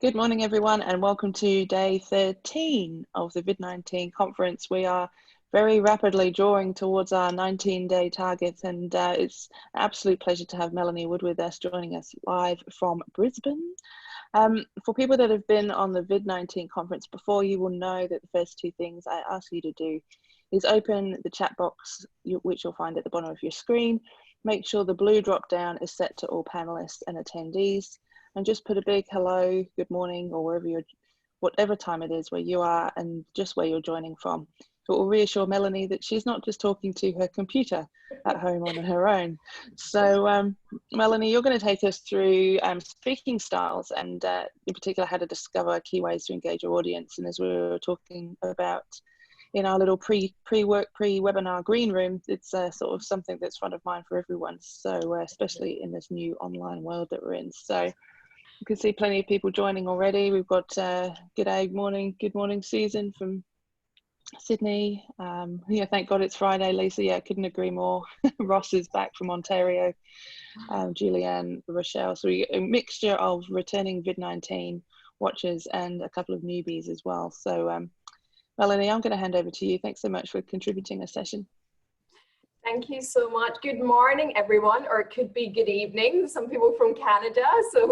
Good morning, everyone, and welcome to day 13 of the Vid-19 conference. We are very rapidly drawing towards our 19-day targets, and it's an absolute pleasure to have Melanie Wood with us, joining us live from Brisbane. For people that have been on the Vid-19 conference before, you will know that the first two things I ask you to do is open the chat box, which you'll find at the bottom of your screen. Make sure the blue drop down is set to all panelists and attendees, and just put a big hello, good morning, or whatever time it is where you are and just where you're joining from. It will reassure Melanie that she's not just talking to her computer at home on her own. So Melanie, you're going to take us through speaking styles and in particular how to discover key ways to engage your audience. And as we were talking about in our little pre-webinar green room, it's sort of something that's front of mind for everyone. So especially in this new online world that we're in. So you can see plenty of people joining already. We've got good morning Susan from Sydney. Yeah, thank God it's Friday, Lisa. Yeah, couldn't agree more. Ross is back from Ontario. Julianne, Rochelle. So a mixture of returning Vid-19 watchers and a couple of newbies as well. So Melanie, I'm going to hand over to you. Thanks so much for contributing a session. Thank you so much. Good morning, everyone, or it could be good evening. Some people from Canada, so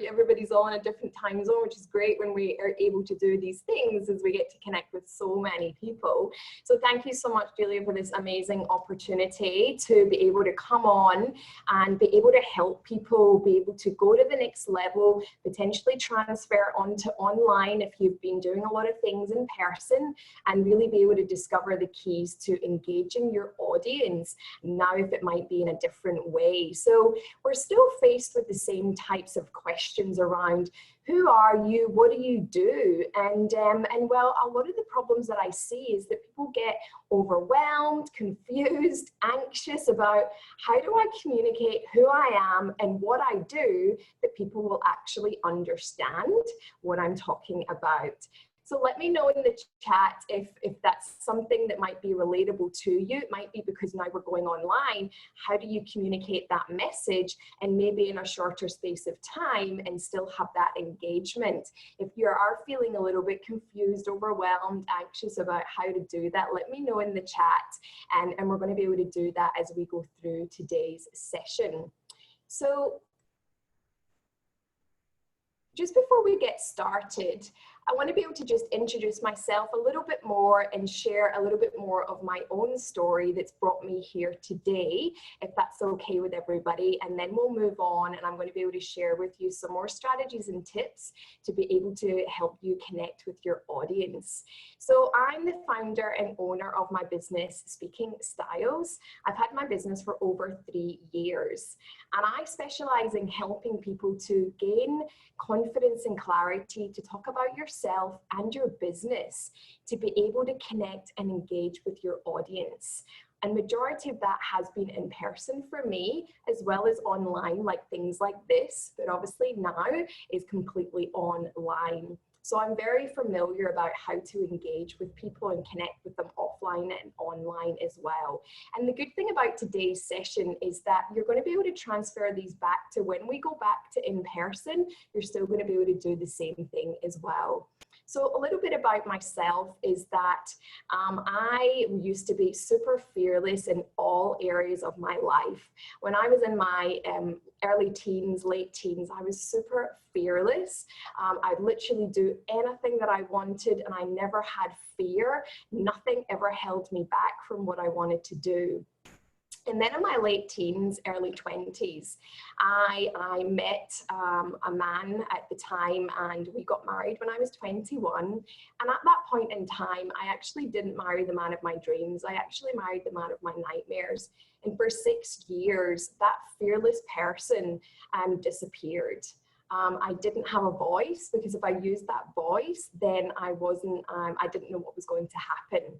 everybody's all in a different time zone, which is great when we are able to do these things as we get to connect with so many people. So thank you so much, Julia, for this amazing opportunity to be able to come on and be able to help people be able to go to the next level, potentially transfer onto online if you've been doing a lot of things in person, and really be able to discover the keys to engaging your audience now if it might be in a different way. So we're still faced with the same types of questions around who are you, what do you do, and well, a lot of the problems that I see is that people get overwhelmed, confused, anxious about how do I communicate who I am and what I do that people will actually understand what I'm talking about. So let me know in the chat if that's something that might be relatable to you. It might be because now we're going online. How do you communicate that message and maybe in a shorter space of time and still have that engagement? If you are feeling a little bit confused, overwhelmed, anxious about how to do that, let me know in the chat, and we're going to be able to do that as we go through today's session. So just before we get started, I want to be able to just introduce myself a little bit more and share a little bit more of my own story that's brought me here today, if that's okay with everybody. And then we'll move on, and I'm going to be able to share with you some more strategies and tips to be able to help you connect with your audience. So I'm the founder and owner of my business, Speaking Styles. I've had my business for over 3 years, and I specialize in helping people to gain confidence and clarity to talk about yourself and your business, to be able to connect and engage with your audience. And majority of that has been in person for me, as well as online, like things like this, but obviously now is completely online. So I'm very familiar about how to engage with people and connect with them offline and online as well. And the good thing about today's session is that you're going to be able to transfer these back to when we go back to in person, you're still going to be able to do the same thing as well. So a little bit about myself is that I used to be super fearless in all areas of my life. When I was in my early teens, late teens, I was super fearless. I'd literally do anything that I wanted, and I never had fear. Nothing ever held me back from what I wanted to do. And then in my late teens, early 20s, I met a man at the time, and we got married when I was 21. And at that point in time, I actually didn't marry the man of my dreams. I actually married the man of my nightmares. And for 6 years, that fearless person disappeared. I didn't have a voice, because if I used that voice, then I didn't know what was going to happen.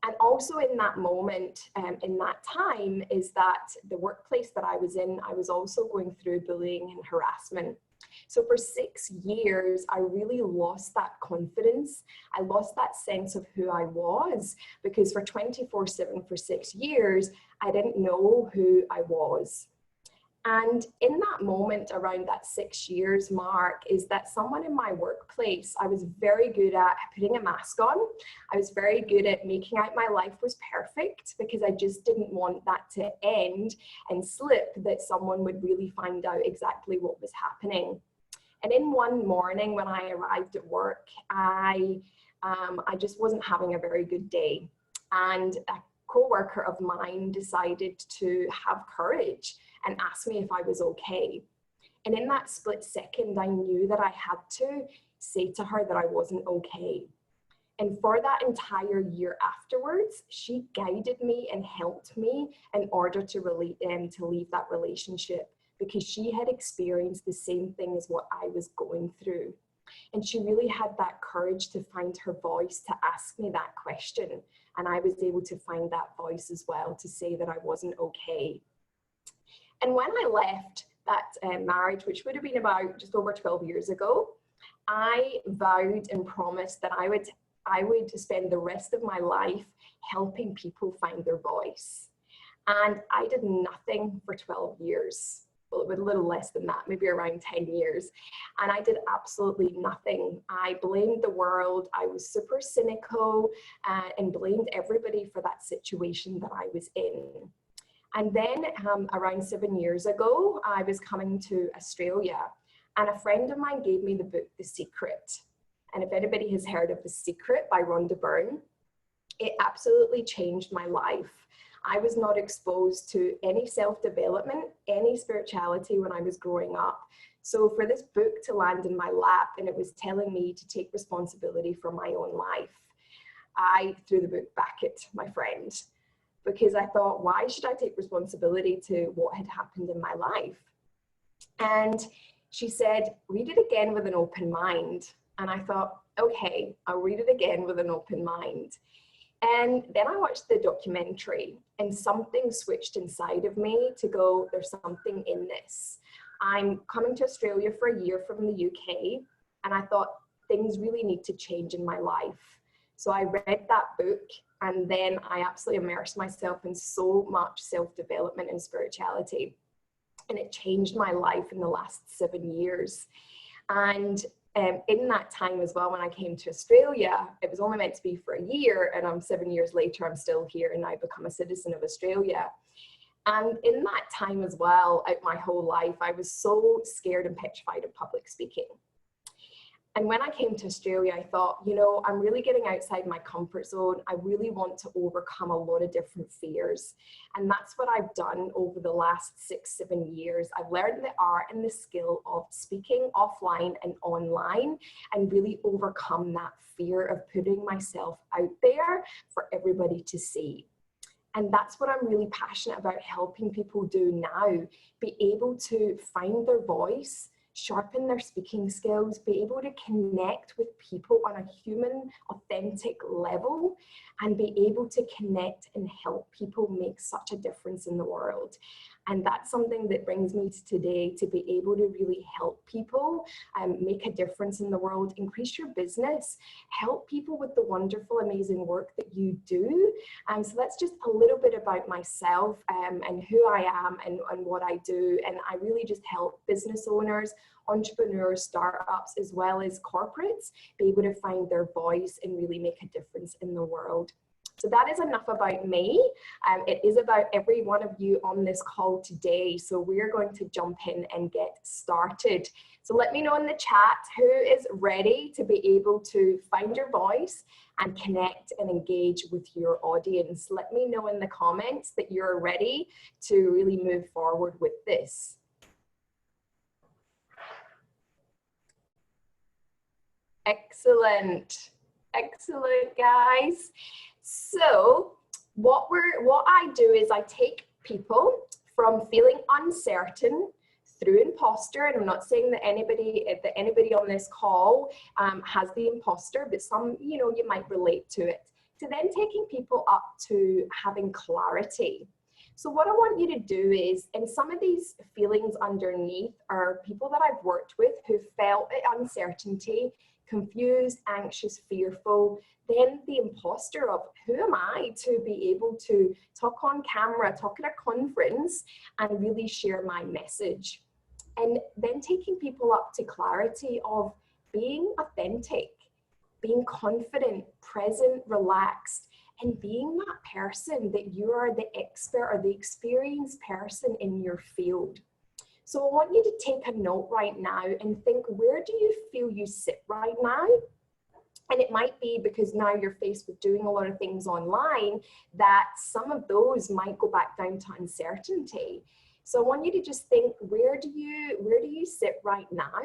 And also in that moment, in that time, is that the workplace that I was in, I was also going through bullying and harassment. So for 6 years, I really lost that confidence. I lost that sense of who I was, because for 24/7 for 6 years, I didn't know who I was. And in that moment, around that 6 years mark, is that someone in my workplace, I was very good at putting a mask on. I was very good at making out my life was perfect, because I just didn't want that to end and slip, that someone would really find out exactly what was happening. And in one morning when I arrived at work, I just wasn't having a very good day. And a co-worker of mine decided to have courage and asked me if I was okay. And in that split second, I knew that I had to say to her that I wasn't okay. And for that entire year afterwards, she guided me and helped me in order to leave that relationship, because she had experienced the same thing as what I was going through. And she really had that courage to find her voice to ask me that question. And I was able to find that voice as well to say that I wasn't okay. And when I left that marriage, which would have been about just over 12 years ago, I vowed and promised that I would spend the rest of my life helping people find their voice. And I did nothing for 12 years. Well, it was a little less than that, maybe around 10 years. And I did absolutely nothing. I blamed the world. I was super cynical and blamed everybody for that situation that I was in. And then around 7 years ago, I was coming to Australia, and a friend of mine gave me the book, The Secret. And if anybody has heard of The Secret by Rhonda Byrne, it absolutely changed my life. I was not exposed to any self-development, any spirituality when I was growing up. So for this book to land in my lap, and it was telling me to take responsibility for my own life, I threw the book back at my friend, because I thought, why should I take responsibility to what had happened in my life? And she said, read it again with an open mind. And I thought, okay, I'll read it again with an open mind. And then I watched the documentary, and something switched inside of me to go, there's something in this. I'm coming to Australia for a year from the UK, and I thought things really need to change in my life. So I read that book, and then I absolutely immersed myself in so much self-development and spirituality. And it changed my life in the last 7 years. And in that time as well, when I came to Australia, it was only meant to be for a year, and 7 years later, I'm still here, and I become a citizen of Australia. And in that time as well, out my whole life, I was so scared and petrified of public speaking. And when I came to Australia, I thought, you know, I'm really getting outside my comfort zone. I really want to overcome a lot of different fears. And that's what I've done over the last 6, 7 years. I've learned the art and the skill of speaking offline and online, and really overcome that fear of putting myself out there for everybody to see. And that's what I'm really passionate about helping people do now, be able to find their voice, sharpen their speaking skills, be able to connect with people on a human, authentic level, and be able to connect and help people make such a difference in the world. And that's something that brings me to today, to be able to really help people make a difference in the world, increase your business, help people with the wonderful, amazing work that you do. So that's just a little bit about myself and who I am and what I do. And I really just help business owners, entrepreneurs, startups, as well as corporates, be able to find their voice and really make a difference in the world. So that is enough about me. It is about every one of you on this call today. So we're going to jump in and get started. So let me know in the chat who is ready to be able to find your voice and connect and engage with your audience. Let me know in the comments that you're ready to really move forward with this. Excellent. Excellent, guys. So what I do is I take people from feeling uncertain through imposter, and I'm not saying that anybody on this call has the imposter, but some, you might relate to it, to then taking people up to having clarity. So what I want you to do is, and some of these feelings underneath are people that I've worked with who felt uncertainty, confused, anxious, fearful, then the imposter of who am I to be able to talk on camera, talk at a conference, and really share my message. And then taking people up to clarity of being authentic, being confident, present, relaxed, and being that person that you are the expert or the experienced person in your field. So I want you to take a note right now and think, where do you feel you sit right now? And it might be because now you're faced with doing a lot of things online that some of those might go back down to uncertainty. So I want you to just think, where do you sit right now?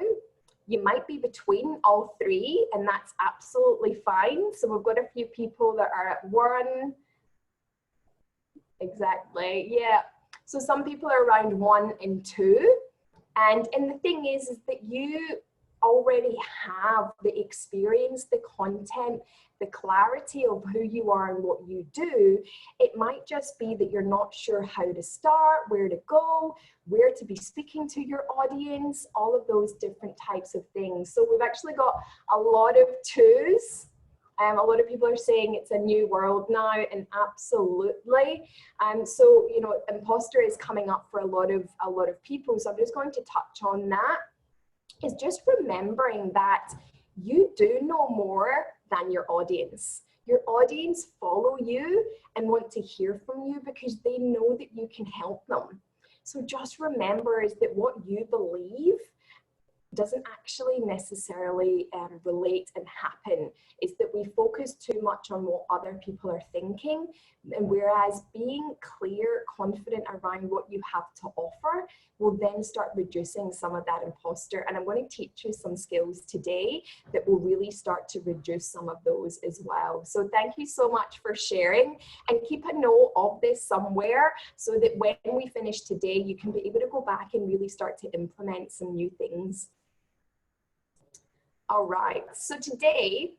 You might be between all three, and that's absolutely fine. So we've got a few people that are at 1. Exactly, yeah. So some people are around 1 and 2. And the thing is that you already have the experience, the content, the clarity of who you are and what you do. It might just be that you're not sure how to start, where to go, where to be speaking to your audience, all of those different types of things. So we've actually got a lot of 2s. A lot of people are saying it's a new world now, and absolutely. So, you know, imposter is coming up for a lot of people. So I'm just going to touch on that. Is just remembering that you do know more than your audience. Your audience follow you and want to hear from you because they know that you can help them. So just remember is that what you believe doesn't actually necessarily relate and happen. It's that we focus too much on what other people are thinking, and whereas being clear, confident around what you have to offer will then start reducing some of that imposter. And I'm going to teach you some skills today that will really start to reduce some of those as well. So thank you so much for sharing, and keep a note of this somewhere so that when we finish today, you can be able to go back and really start to implement some new things. All right, so today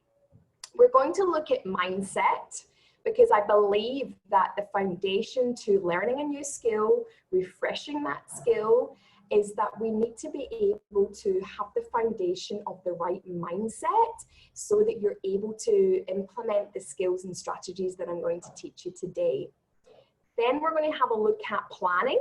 we're going to look at mindset, because I believe that the foundation to learning a new skill, refreshing that skill, is that we need to be able to have the foundation of the right mindset so that you're able to implement the skills and strategies that I'm going to teach you today. Then we're going to have a look at planning,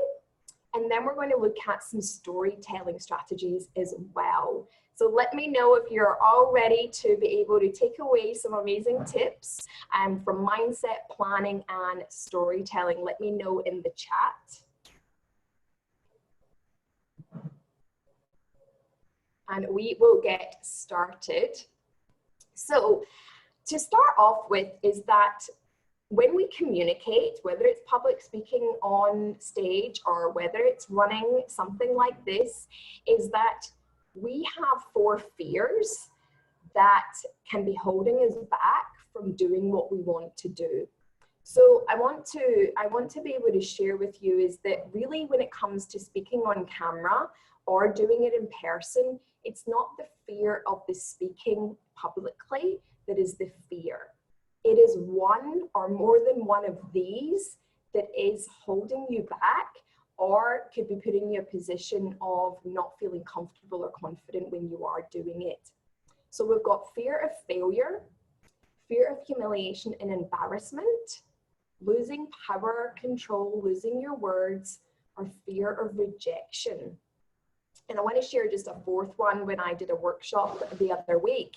and then we're going to look at some storytelling strategies as well. So let me know if you're all ready to be able to take away some amazing tips from mindset, planning, and storytelling. Let me know in the chat. And we will get started. So to start off with is that when we communicate, whether it's public speaking on stage or whether it's running something like this, is that we have 4 fears that can be holding us back from doing what we want to do. So I want to be able to share with you is that really when it comes to speaking on camera or doing it in person, it's not the fear of the speaking publicly that is the fear. It is one or more than one of these that is holding you back, or could be putting you in a position of not feeling comfortable or confident when you are doing it. So we've got fear of failure, fear of humiliation and embarrassment, losing power, control, losing your words, or fear of rejection. And I want to share just a 4th one. When I did a workshop the other week,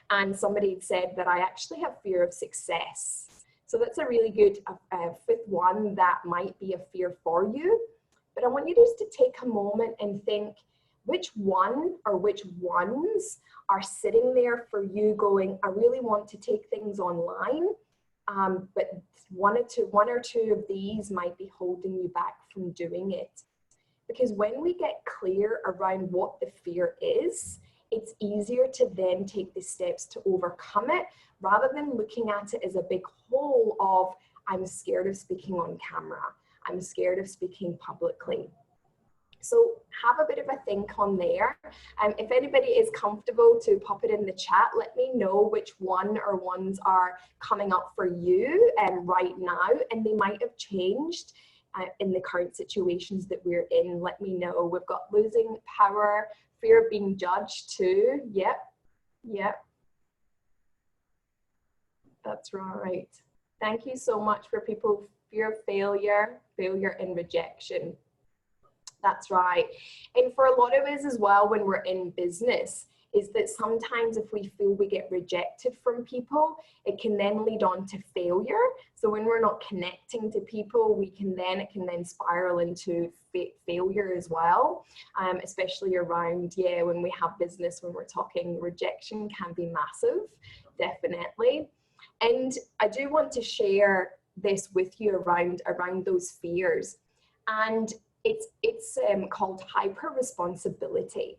and somebody had said that I actually have fear of success. So that's a really good 5th one that might be a fear for you. But I want you just to take a moment and think which one or which ones are sitting there for you going, I really want to take things online, but one or two of these might be holding you back from doing it. Because when we get clear around what the fear is, it's easier to then take the steps to overcome it, rather than looking at it as a big hole of, I'm scared of speaking on camera, I'm scared of speaking publicly. So have a bit of a think on there. If anybody is comfortable to pop it in the chat, let me know which one or ones are coming up for you right now, and they might have changed in the current situations that we're in. Let me know. We've got losing power, fear of being judged too. Yep. That's right. Thank you so much for people, fear of failure, failure and rejection. That's right. And for a lot of us as well, when we're in business, is that sometimes if we feel we get rejected from people, it can then lead on to failure. So when we're not connecting to people, it can then spiral into failure as well, especially around, when we have business, when we're talking rejection can be massive, definitely. And I do want to share this with you around those fears. And it's called hyper responsibility,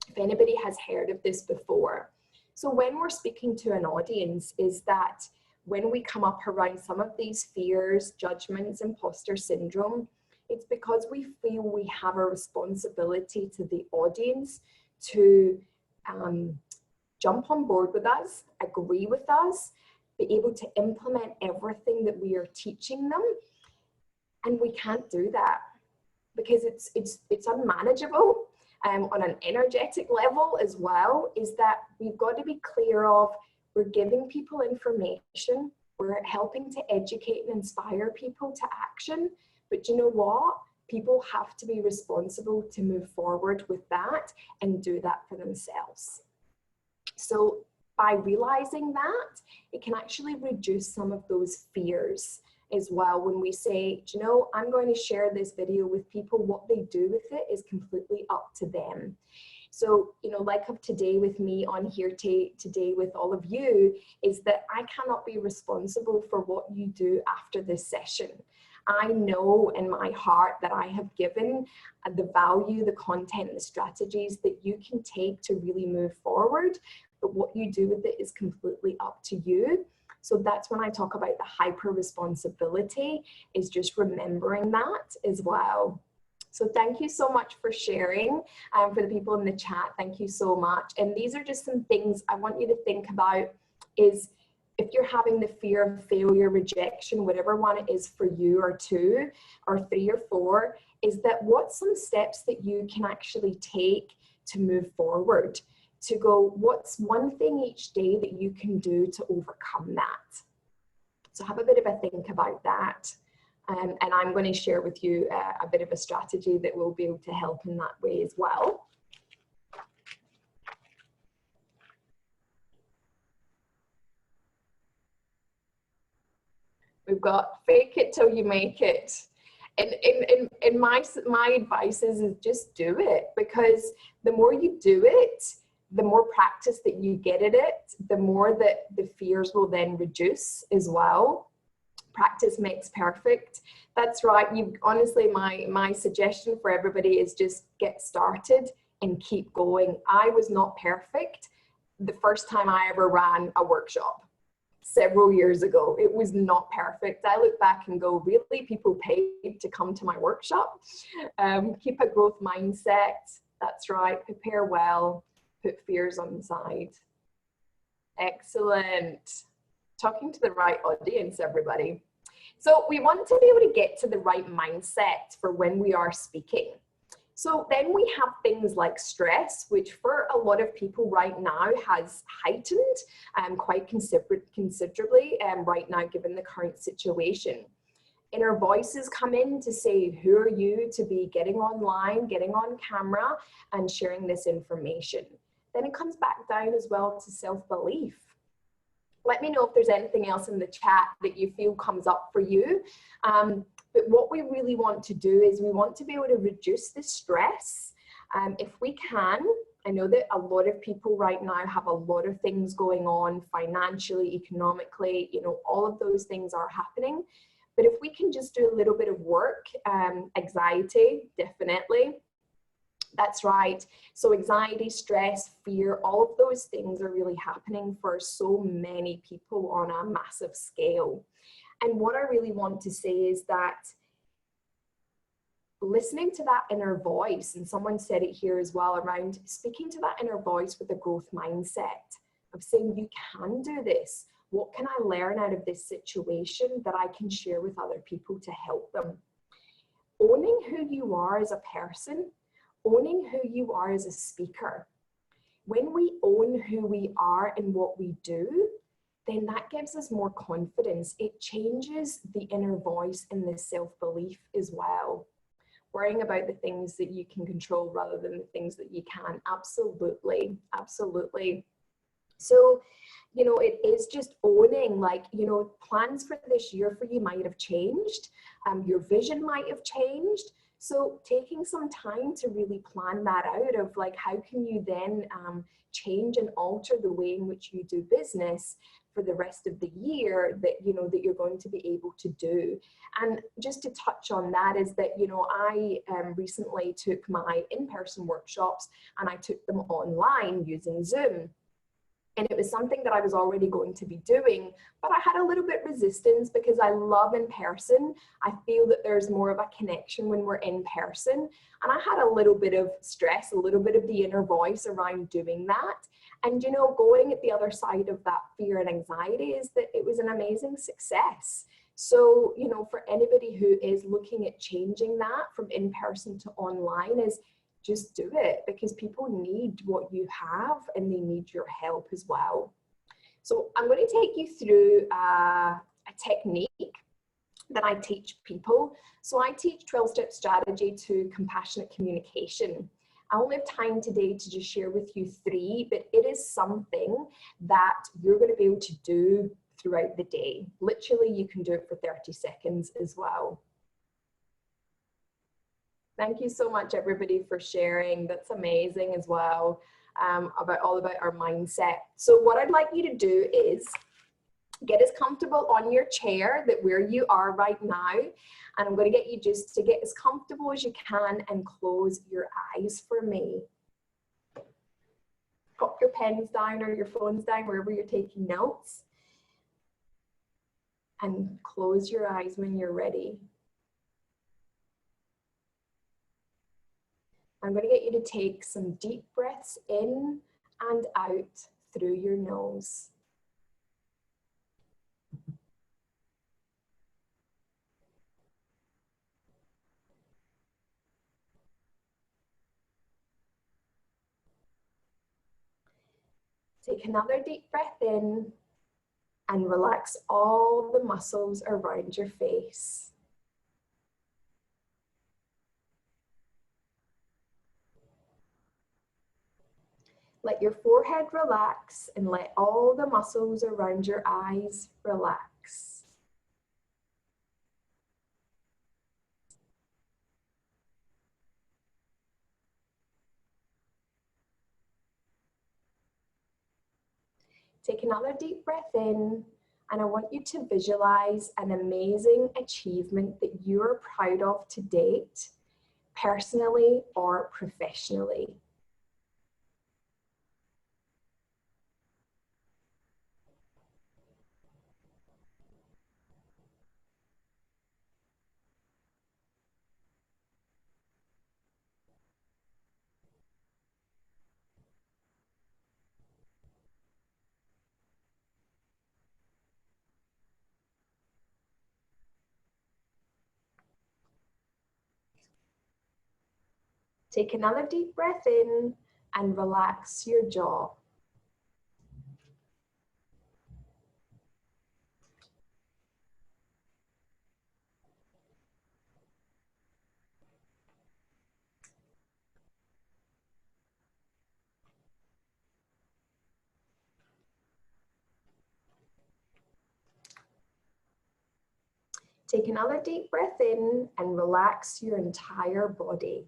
if anybody has heard of this before. So when we're speaking to an audience, is that when we come up around some of these fears, judgments, imposter syndrome, it's because we feel we have a responsibility to the audience to jump on board with us, agree with us, be able to implement everything that we are teaching them. And we can't do that because it's unmanageable. On an energetic level as well, is that we've got to be clear of, we're giving people information, we're helping to educate and inspire people to action, but you know what? People have to be responsible to move forward with that and do that for themselves. So by realizing that, it can actually reduce some of those fears as well. When we say, you know, I'm going to share this video with people, what they do with it is completely up to them. So, you know, like of today with me on here today with all of you, is that I cannot be responsible for what you do after this session. I know in my heart that I have given the value, the content, the strategies that you can take to really move forward, but what you do with it is completely up to you. So that's when I talk about the hyper responsibility, is just remembering that as well. So thank you so much for sharing. For the people in the chat, thank you so much. And these are just some things I want you to think about, is if you're having the fear of failure, rejection, whatever one it is for you, or 2 or 3 or 4, is that what's some steps that you can actually take to move forward? To go, what's one thing each day that you can do to overcome that? So have a bit of a think about that. And I'm going to share with you a bit of a strategy that will be able to help in that way as well. We've got fake it till you make it. And my advice is just do it, because the more you do it, the more practice that you get at it, the more that the fears will then reduce as well. Practice makes perfect. That's right. Honestly, my suggestion for everybody is just get started and keep going. I was not perfect the first time I ever ran a workshop several years ago. It was not perfect. I look back and go, really, people paid to come to my workshop? Keep a growth mindset. That's right. Prepare well. Put fears on the side. Excellent. Talking to the right audience, everybody. So we want to be able to get to the right mindset for when we are speaking. So then we have things like stress, which for a lot of people right now has heightened quite considerably right now, given the current situation. Inner voices come in to say, who are you to be getting online, getting on camera and sharing this information? Then it comes back down as well to self-belief. Let me know if there's anything else in the chat that you feel comes up for you. But what we really want to do is we want to be able to reduce the stress. If we can, I know that a lot of people right now have a lot of things going on financially, economically, you know, all of those things are happening. But if we can just do a little bit of work, anxiety, definitely. That's right. So anxiety, stress, fear, all of those things are really happening for so many people on a massive scale. And what I really want to say is that listening to that inner voice, and someone said it here as well, around speaking to that inner voice with a growth mindset of saying, you can do this. What can I learn out of this situation that I can share with other people to help them? Owning who you are as a person, owning who you are as a speaker. When we own who we are and what we do, then that gives us more confidence. It changes the inner voice and the self-belief as well. Worrying about the things that you can control rather than the things that you can. Absolutely, absolutely. So, you know, it is just owning, like, you know, plans for this year for you might have changed. Your vision might have changed. So taking some time to really plan that out of like, how can you then change and alter the way in which you do business for the rest of the year that, you know, that you're going to be able to do. And just to touch on that is that, you know, I recently took my in-person workshops and I took them online using Zoom. And it was something that I was already going to be doing, but I had a little bit resistance because I love in person. I feel that there's more of a connection when we're in person. And I had a little bit of stress, a little bit of the inner voice around doing that. And, you know, going at the other side of that fear and anxiety is that it was an amazing success. So, you know, for anybody who is looking at changing that from in person to online, is just do it, because people need what you have and they need your help as well. So I'm going to take you through a technique that I teach people. So I teach 12-step strategy to compassionate communication. I only have time today to just share with you 3, but it is something that you're going to be able to do throughout the day. Literally, you can do it for 30 seconds as well. Thank you so much, everybody, for sharing. That's amazing as well, all about our mindset. So what I'd like you to do is get as comfortable on your chair that where you are right now. And I'm going to get you just to get as comfortable as you can and close your eyes for me. Pop your pens down or your phones down, wherever you're taking notes. And close your eyes when you're ready. I'm going to get you to take some deep breaths in and out through your nose. Take another deep breath in and relax all the muscles around your face. Let your forehead relax and let all the muscles around your eyes relax. Take another deep breath in, and I want you to visualize an amazing achievement that you're proud of to date, personally or professionally. Take another deep breath in and relax your jaw. Take another deep breath in and relax your entire body.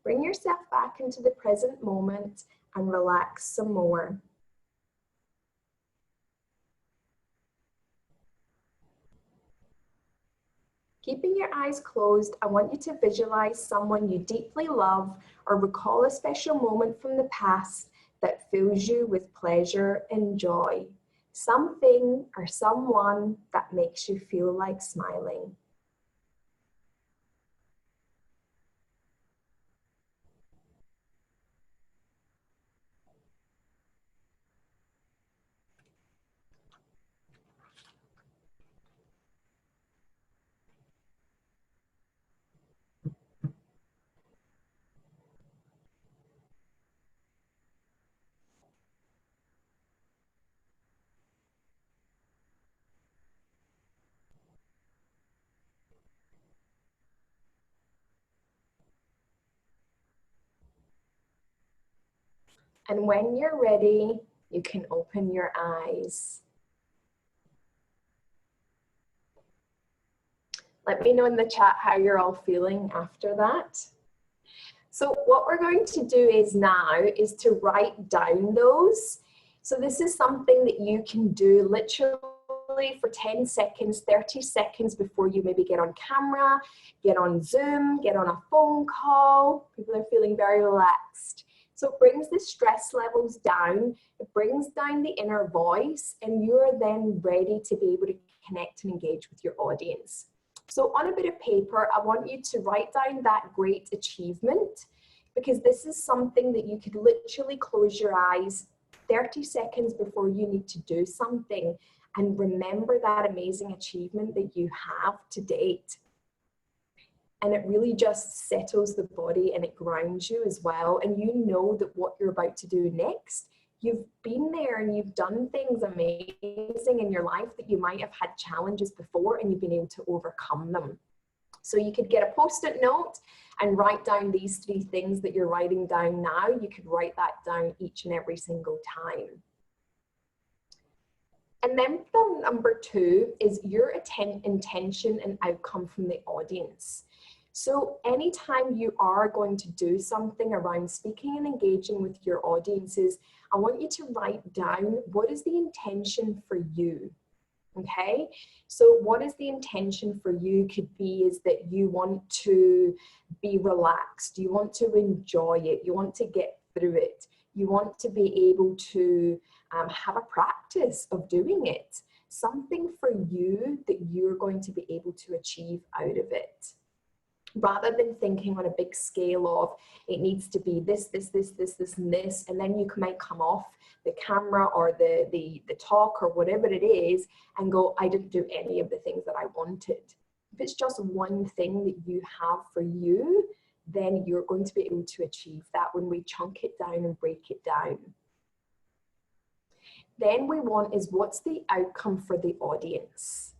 Bring yourself back into the present moment and relax some more. Keeping your eyes closed, I want you to visualize someone you deeply love or recall a special moment from the past that fills you with pleasure and joy. Something or someone that makes you feel like smiling. And when you're ready, you can open your eyes. Let me know in the chat how you're all feeling after that. So what we're going to do is to write down those. So this is something that you can do literally for 10 seconds, 30 seconds before you maybe get on camera, get on Zoom, get on a phone call. People are feeling very relaxed. So it brings the stress levels down, it brings down the inner voice, and you're then ready to be able to connect and engage with your audience. So on a bit of paper, I want you to write down that great achievement, because this is something that you could literally close your eyes 30 seconds before you need to do something and remember that amazing achievement that you have to date. And it really just settles the body and it grounds you as well. And you know that what you're about to do next, you've been there and you've done things amazing in your life that you might have had challenges before and you've been able to overcome them. So you could get a post-it note and write down these 3 things that you're writing down now. You could write that down each and every single time. And then the number 2 is your intention and outcome from the audience. So anytime you are going to do something around speaking and engaging with your audiences, I want you to write down, what is the intention for you? Okay, so what is the intention for you could be is that you want to be relaxed, you want to enjoy it, you want to get through it, you want to be able to have a practice of doing it, something for you that you're going to be able to achieve out of it. Rather than thinking on a big scale of it needs to be this, and this, and then you might come off the camera or the talk or whatever it is and go, I didn't do any of the things that I wanted. If it's just one thing that you have for you, then you're going to be able to achieve that when we chunk it down and break it down. Then we want is, what's the outcome for the audience?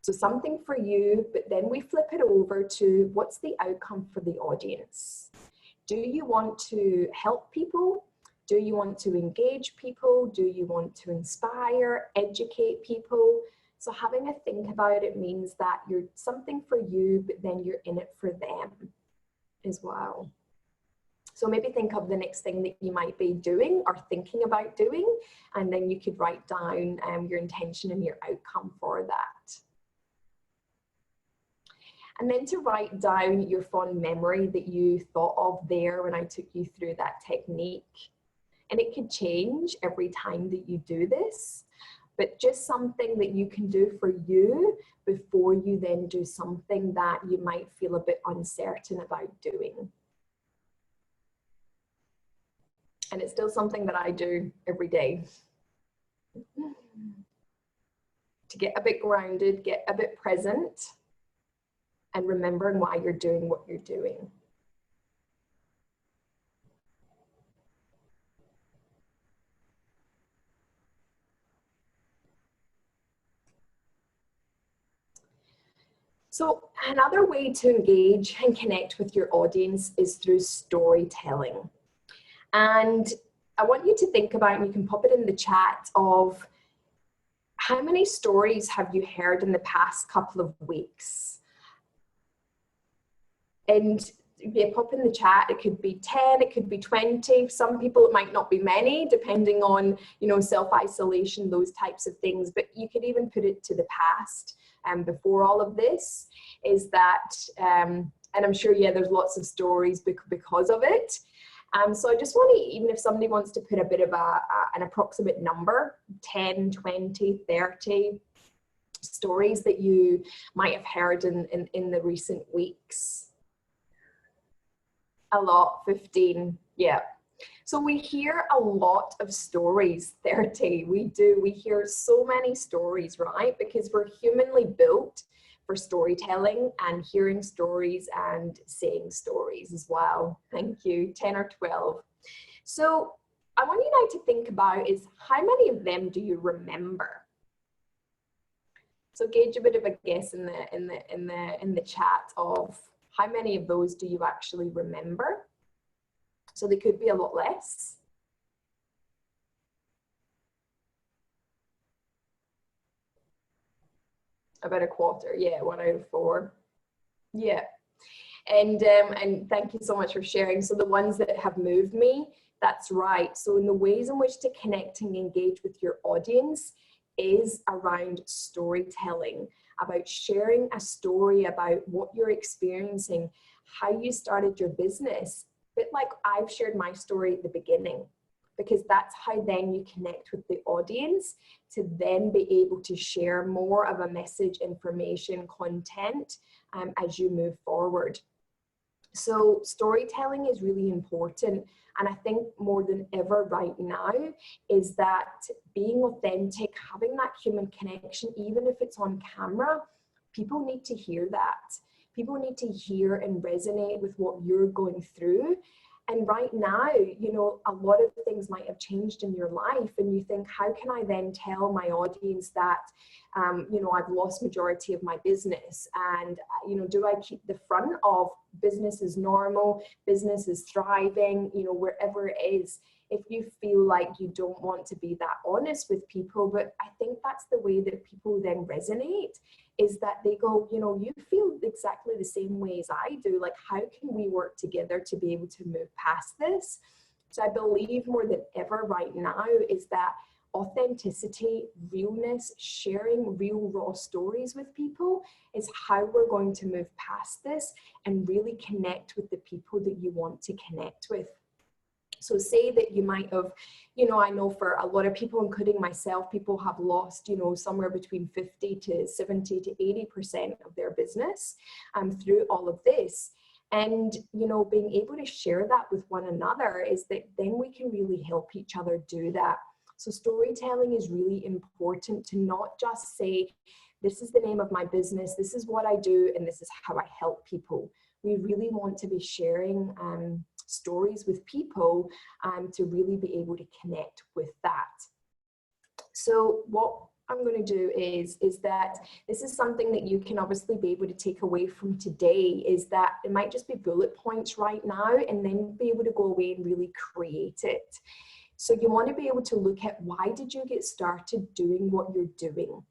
So something for you, but then we flip it over to what's the outcome for the audience? Do you want to help people? Do you want to engage people? Do you want to inspire, educate people? So having a think about it means that you're something for you, but then you're in it for them as well. So maybe think of the next thing that you might be doing or thinking about doing, and then you could write down your intention and your outcome for that. And then to write down your fond memory that you thought of there when I took you through that technique. And it could change every time that you do this, but just something that you can do for you before you then do something that you might feel a bit uncertain about doing. And it's still something that I do every day. To get a bit grounded, get a bit present, and remembering why you're doing what you're doing. So another way to engage and connect with your audience is through storytelling. And I want you to think about, and you can pop it in the chat, of how many stories have you heard in the past couple of weeks? And yeah, pop in the chat, it could be 10, it could be 20. Some people, it might not be many, depending on, you know, self-isolation, those types of things. But you could even put it to the past before all of this, is that, and I'm sure, yeah, there's lots of stories because of it. So I just want to, even if somebody wants to put a bit of an approximate number, 10, 20, 30 stories that you might have heard in the recent weeks. A lot, 15, yeah. So we hear a lot of stories, 30, we do. We hear so many stories, right? Because we're humanly built for storytelling and hearing stories and saying stories as well. Thank you, 10 or 12. So I want you now to think about is, how many of them do you remember? So gauge a bit of a guess in the chat of how many of those do you actually remember? So they could be a lot less. About a quarter, yeah, 1 out of 4. Yeah. And thank you so much for sharing. So the ones that have moved me, that's right. So in the ways in which to connect and engage with your audience is around storytelling, about sharing a story about what you're experiencing, how you started your business, a bit like I've shared my story at the beginning, because that's how then you connect with the audience to then be able to share more of a message, information, content as you move forward. So storytelling is really important. And I think more than ever right now is that being authentic, having that human connection, even if it's on camera, people need to hear that. People need to hear and resonate with what you're going through. And right now, you know, a lot of things might have changed in your life, and you think, how can I then tell my audience that, you know, I've lost majority of my business, and, you know, do I keep the front of business is normal, business is thriving, you know, wherever it is, if you feel like you don't want to be that honest with people. But I think that's the way that people then resonate, is that they go, you know, you feel exactly the same way as I do. Like, how can we work together to be able to move past this? So I believe more than ever right now is that authenticity, realness, sharing real raw stories with people is how we're going to move past this and really connect with the people that you want to connect with. So say that you might have, you know, I know for a lot of people, including myself, people have lost, you know, somewhere between 50 to 70 to 80% of their business through all of this. And, you know, being able to share that with one another is that then we can really help each other do that. So storytelling is really important, to not just say, this is the name of my business, this is what I do, and this is how I help people. We really want to be sharing stories with people to really be able to connect with that. So what I'm going to do is that this is something that you can obviously be able to take away from today, is that it might just be bullet points right now, and then be able to go away and really create it. So you want to be able to look at, why did you get started doing what you're doing?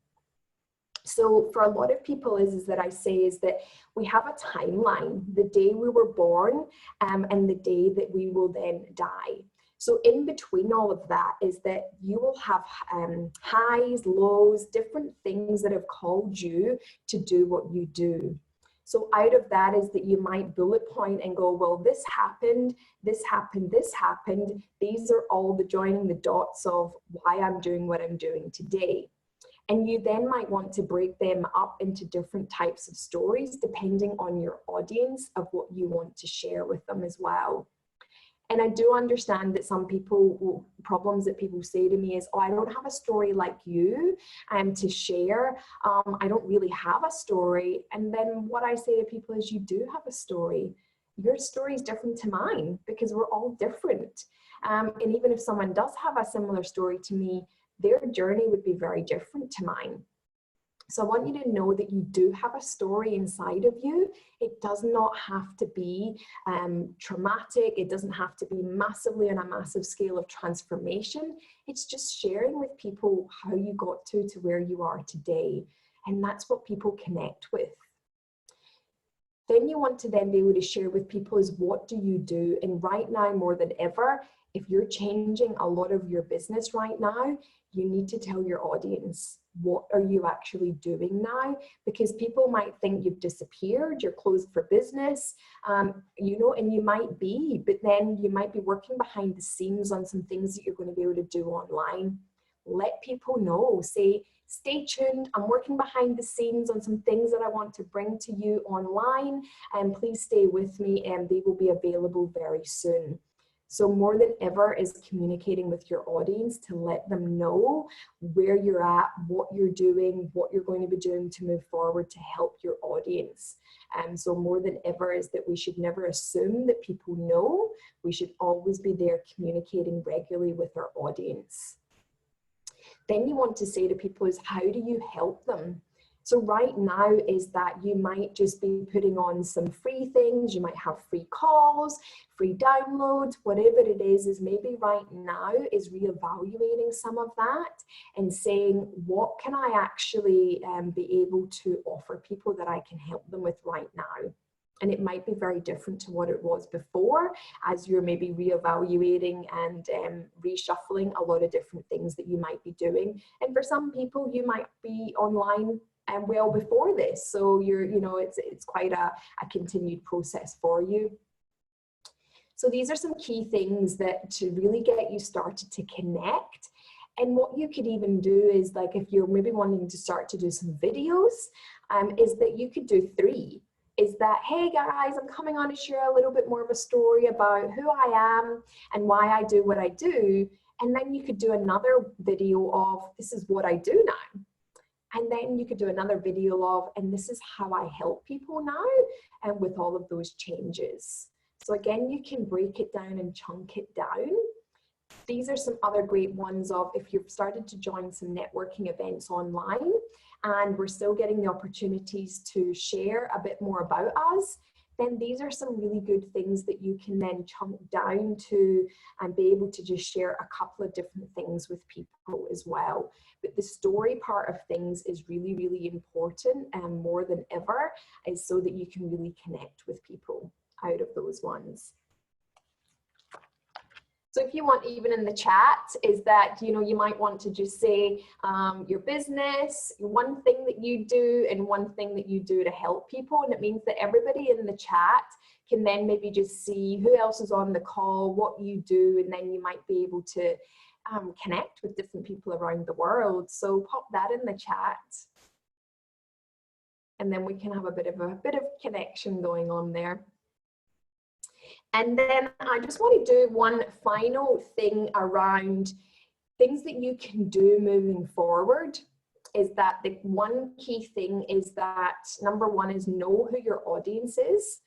So for a lot of people is that I say is that we have a timeline, the day we were born and the day that we will then die. So in between all of that is that you will have highs, lows, different things that have called you to do what you do. So out of that is that you might bullet point and go, well, this happened, this happened, this happened. These are all the joining the dots of why I'm doing what I'm doing today. And you then might want to break them up into different types of stories, depending on your audience of what you want to share with them as well. And I do understand that some people, problems that people say to me is, oh, I don't have a story like you to share. I don't really have a story. And then what I say to people is, you do have a story. Your story is different to mine, because we're all different. And even if someone does have a similar story to me, their journey would be very different to mine. So I want you to know that you do have a story inside of you. It does not have to be traumatic. It doesn't have to be massively on a massive scale of transformation. It's just sharing with people how you got to where you are today. And that's what people connect with. Then you want to then be able to share with people is, what do you do? And right now, more than ever, if you're changing a lot of your business right now, you need to tell your audience, what are you actually doing now? Because people might think you've disappeared, you're closed for business, you know, and you might be, but then you might be working behind the scenes on some things that you're going to be able to do online. Let people know, say, stay tuned, I'm working behind the scenes on some things that I want to bring to you online, and please stay with me, and they will be available very soon. So more than ever is communicating with your audience to let them know where you're at, what you're doing, what you're going to be doing to move forward to help your audience. So more than ever is that we should never assume that people know. We should always be there communicating regularly with our audience. Then you want to say to people is, how do you help them? So right now is that you might just be putting on some free things. You might have free calls, free downloads, whatever it is maybe right now is reevaluating some of that and saying, what can I actually be able to offer people that I can help them with right now? And it might be very different to what it was before, as you're maybe reevaluating and reshuffling a lot of different things that you might be doing. And for some people, you might be online well before this. So it's quite a continued process for you. So these are some key things that to really get you started to connect. And what you could even do is, like, if you're maybe wanting to start to do some videos, is that you could do 3. Is that, hey guys, I'm coming on to share a little bit more of a story about who I am and why I do what I do. And then you could do another video of, this is what I do now. And then you could do another video of, and this is how I help people now, and with all of those changes. So again, you can break it down and chunk it down. These are some other great ones of, if you've started to join some networking events online and we're still getting the opportunities to share a bit more about us, then these are some really good things that you can then chunk down to and be able to just share a couple of different things with people as well. But the story part of things is really, really important, and more than ever, is so that you can really connect with people out of those ones. So if you want, even in the chat, is that, you might want to just say your business, one thing that you do and one thing that you do to help people. And it means that everybody in the chat can then maybe just see who else is on the call, what you do, and then you might be able to connect with different people around the world. So pop that in the chat. And then we can have a bit of connection going on there. And then I just want to do one final thing around things that you can do moving forward. Is that the one key thing is that number one is know who your audience is.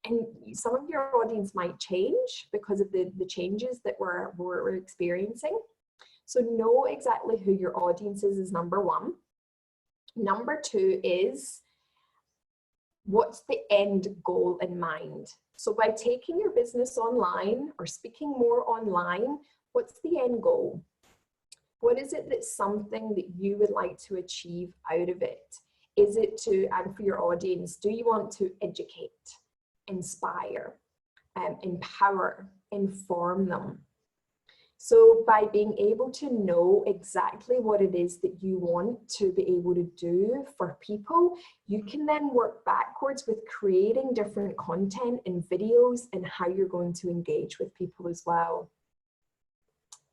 And some of your audience might change because of the changes that we're experiencing. So know exactly who your audience is number one. Number 2 is, what's the end goal in mind? So by taking your business online or speaking more online, what's the end goal? What is it that's something that you would like to achieve out of it? Is it to, and for your audience, do you want to educate, inspire, empower, inform them? So by being able to know exactly what it is that you want to be able to do for people, you can then work backwards with creating different content and videos and how you're going to engage with people as well.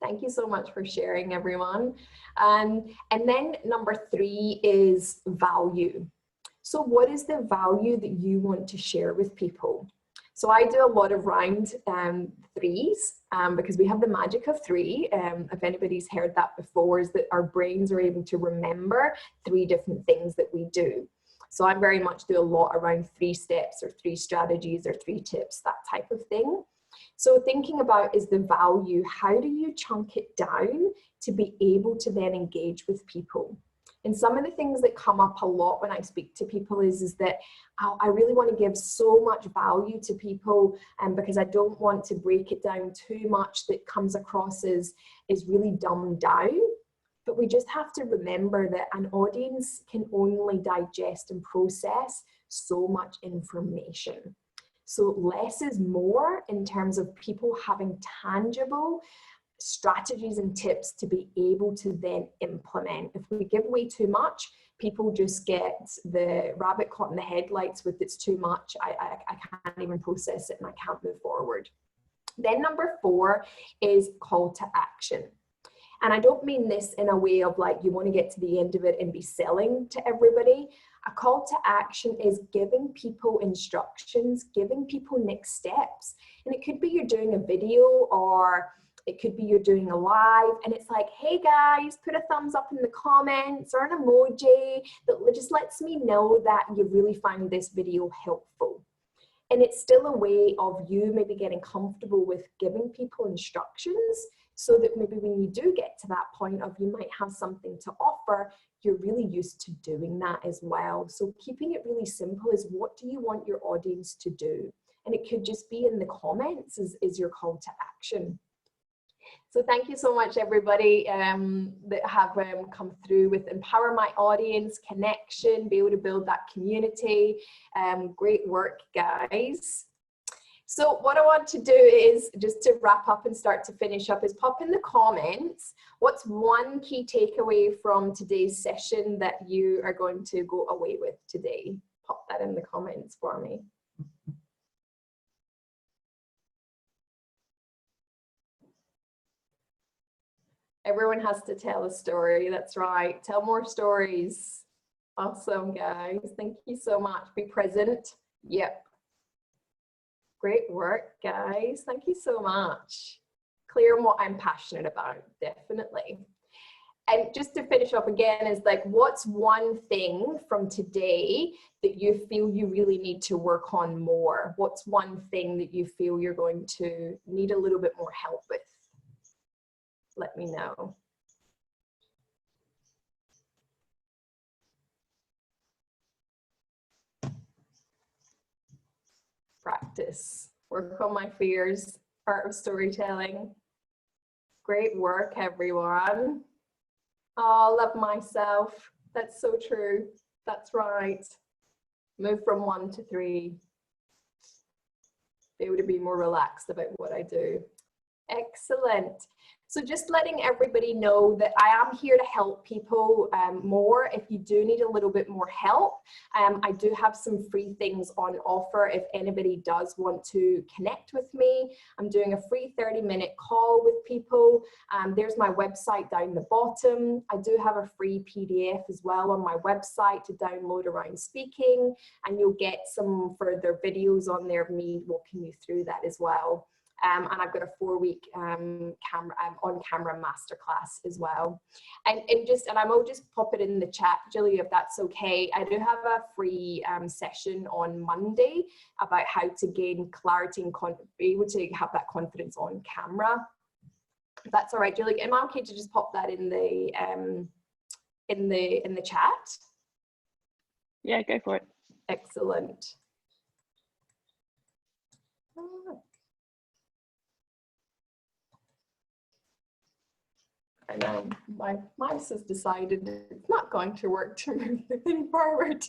Thank you so much for sharing, everyone. And then number 3 is value. So what is the value that you want to share with people? So I do a lot of round 3s because we have the magic of 3. If anybody's heard that before, is that our brains are able to remember 3 different things that we do. So I very much do a lot around 3 steps or 3 strategies or 3 tips, that type of thing. So thinking about is the value, how do you chunk it down to be able to then engage with people? And some of the things that come up a lot when I speak to people is that I really want to give so much value to people, because I don't want to break it down too much that comes across as really dumbed down. But we just have to remember that an audience can only digest and process so much information. So less is more in terms of people having tangible strategies and tips to be able to then implement. If we give away too much, people just get the rabbit caught in the headlights with it's too much, I can't even process it and I can't move forward. Then number 4 is call to action. And I don't mean this in a way of like you want to get to the end of it and be selling to everybody. A call to action is giving people instructions, giving people next steps. And it could be you're doing a video, or it could be you're doing a live and it's like, hey guys, put a thumbs up in the comments or an emoji that just lets me know that you really found this video helpful. And it's still a way of you maybe getting comfortable with giving people instructions so that maybe when you do get to that point of you might have something to offer, you're really used to doing that as well. So keeping it really simple is, what do you want your audience to do? And it could just be in the comments is your call to action. So thank you so much, everybody that have come through with empower my audience, connection, be able to build that community. Great work, guys. So what I want to do is, just to wrap up and start to finish up, is pop in the comments, what's one key takeaway from today's session that you are going to go away with today? Pop that in the comments for me. Everyone has to tell a story. That's right. Tell more stories. Awesome, guys. Thank you so much. Be present. Yep. Great work, guys. Thank you so much. Clear on what I'm passionate about, definitely. And just to finish up again is like, what's one thing from today that you feel you really need to work on more? What's one thing that you feel you're going to need a little bit more help with? Let me know. Practice. Work on my fears. Art of storytelling. Great work, everyone. Oh, love myself. That's so true. That's right. Move from 1 to 3. Be able to be more relaxed about what I do. Excellent. So just letting everybody know that I am here to help people more. If you do need a little bit more help, I do have some free things on offer if anybody does want to connect with me. I'm doing a free 30-minute call with people. There's my website down the bottom. I do have a free PDF as well on my website to download around speaking, and you'll get some further videos on there of me walking you through that as well. And I've got a 4-week on-camera masterclass as well. And I will just pop it in the chat, Julie, if that's okay. I do have a free session on Monday about how to gain clarity and be able to have that confidence on camera. If that's all right, Julie. Am I okay to just pop that in the chat? Yeah, go for it. Excellent. I know my mouse has decided it's not going to work to move the thing forward.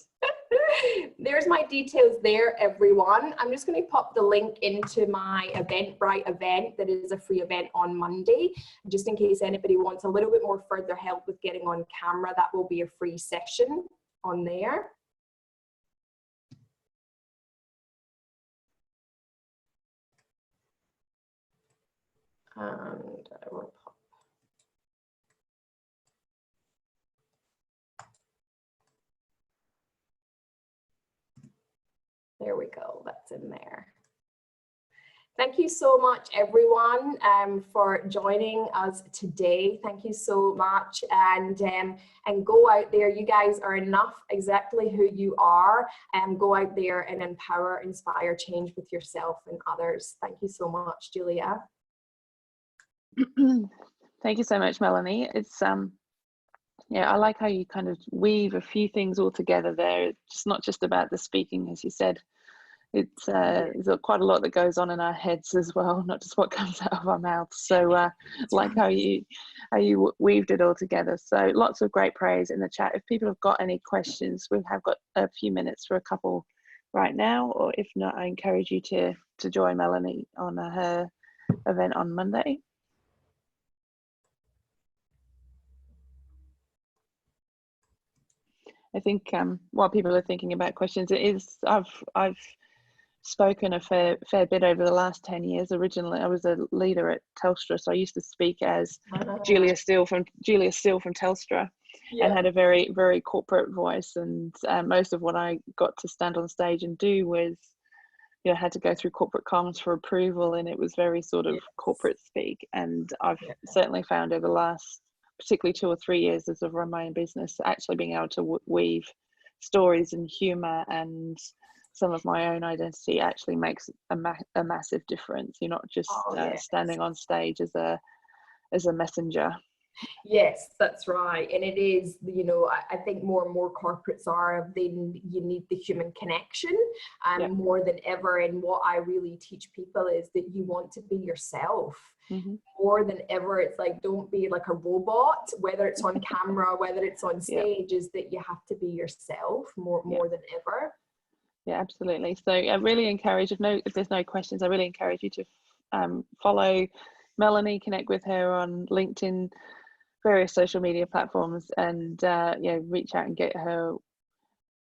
There's my details there, everyone. I'm just going to pop the link into my Eventbrite event that is a free event on Monday, just in case anybody wants a little bit more further help with getting on camera. That will be a free session on there. And I will pop. There we go, that's in there. Thank you so much, everyone, for joining us today. Thank you so much, and go out there. You guys are enough, exactly who you are, and go out there and empower, inspire change with yourself and others. Thank you so much, Julia. Thank you so much, Melanie. It's yeah, I like how you kind of weave a few things all together there. It's not just about the speaking, as you said. It's there's quite a lot that goes on in our heads as well, not just what comes out of our mouths. So like how you weaved it all together. So lots of great praise in the chat. If people have got any questions, we have got a few minutes for a couple right now, or if not, I encourage you to join Melanie on her event on Monday. I think while people are thinking about questions, it is I've spoken a fair bit over the last 10 years. Originally, I was a leader at Telstra, so I used to speak as Julia Steele from Telstra, and had a very, very corporate voice. And most of what I got to stand on stage and do was, you know, had to go through corporate comms for approval, and it was very sort of corporate speak. And I've certainly found over the last, particularly 2 or 3 years as I've run my own business, actually being able to weave stories and humor and some of my own identity actually makes a massive difference. You're not just standing on stage as a as a messenger. Yes, that's right. And it is, you know, I think more and more corporates are, then you need the human connection Yep. more than ever. And what I really teach people is that you want to be yourself. Mm-hmm. More than ever. It's like, don't be like a robot, whether it's on camera, whether it's on stage, is that you have to be yourself more than ever. Yeah, absolutely. So I really encourage, if there's no questions, I really encourage you to follow Melanie, connect with her on LinkedIn, various social media platforms, and reach out and get her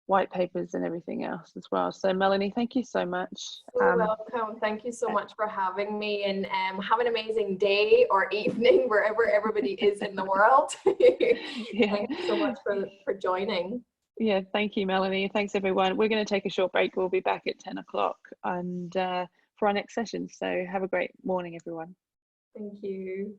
white papers and everything else as well. So Melanie, thank you so much. So welcome. Thank you so much for having me, and have an amazing day or evening wherever everybody is in the world. Thank you so much for joining. Yeah, thank you, Melanie. Thanks, everyone. We're going to take a short break. We'll be back at 10 o'clock and for our next session. So have a great morning, everyone. Thank you.